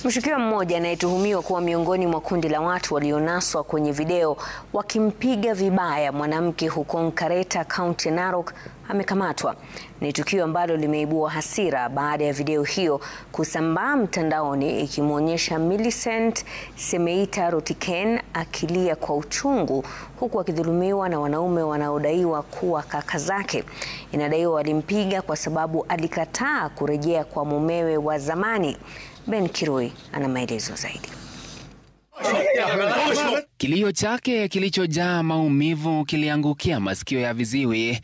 Mshukiwa mmoja anayetuhumiwa kuwa miongoni mwa kundi la watu walionaswa kwenye video wakimpiga vibaya mwanamke huko Nkareta, kaunti ya Narok, amekamatwa. Ni tukio ambalo limeibua hasira baada ya video hiyo kusambaa mtandaoni ikimwonyesha Millicent Semeita Rotiken akilia kwa uchungu huku akidhulumiwa na wanaume wanaodaiwa kuwa kaka zake. Inadaiwa walimpiga kwa sababu alikataa kurejea kwa mumewe wa zamani. Ben Kirui ana maelezo zaidi. Kilio chake kilichojaa maumivu kiliangukia masikio ya viziwi.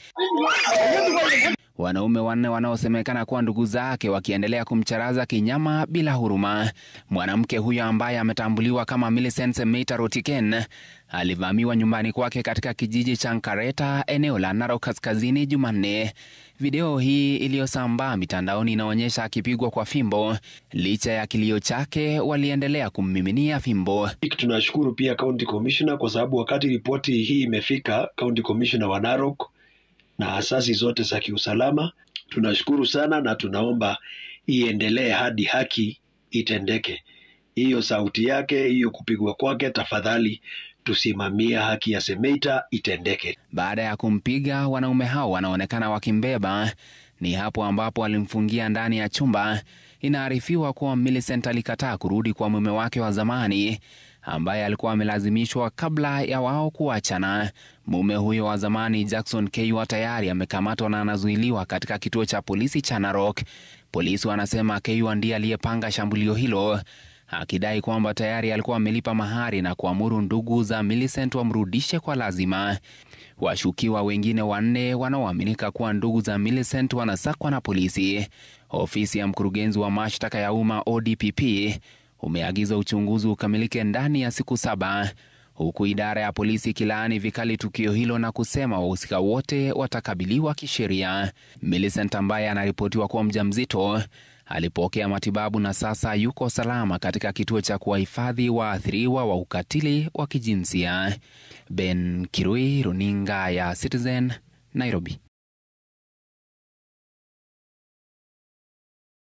Wanaume wanne wanaosemekana kuwa ndugu zake wakiendelea kumcharaza kinyama bila huruma. Mwanamke huyo ambaye ametambuliwa kama Millicent Semeita Rotiken alivamiwa nyumbani kwake katika kijiji cha Nkareta, eneo la Narok Kaskazini, Jumanne. Video hii iliyosambaa mitandaoni inaonyesha akipigwa kwa fimbo. Licha ya kilio chake, waliendelea kummiminia fimbo. Tunashukuru pia County Commissioner kwa sababu wakati ripoti hii imefika County Commissioner wa Narok na asasi zote za kiusalama, tunashukuru sana na tunaomba iendelee hadi haki itendeke. Hiyo sauti yake, hiyo kupigwa kwake, tafadhali tusimamia haki ya Semeita itendeke. Baada ya kumpiga, wanaume hao wanaonekana wakimbeba. Ni hapo ambapo alimfungia ndani ya chumba. Inaarifiwa kuwa Millicent alikataa kurudi kwa mume wake wa zamani ambaye alikuwa amelazimishwa kabla ya wao kuachana. Mume huyo wa zamani, Jackson Keiwa, tayari amekamatwa na anazuiliwa katika kituo cha polisi cha Narok. Polisi wanasema Keiwa ndiye aliyepanga shambulio hilo, akidai kwamba tayari alikuwa amelipa mahari na kuamuru ndugu za Millicent wamrudishe kwa lazima. Washukiwa wengine wanne wanaoaminika kuwa ndugu za Millicent wanasakwa na polisi. Ofisi ya mkurugenzi wa mashtaka ya umma ODPP umeagiza uchunguzi ukamilike ndani ya siku 7, huku idara ya polisi ikilaani vikali tukio hilo na kusema wahusika wote watakabiliwa kisheria. Millicent, ambaye anaripotiwa kuwa mjamzito, alipokea matibabu na sasa yuko salama katika kituo cha kuwahifadhi waathiriwa wa ukatili wa kijinsia. Ben Kirui, runinga ya Citizen, Nairobi.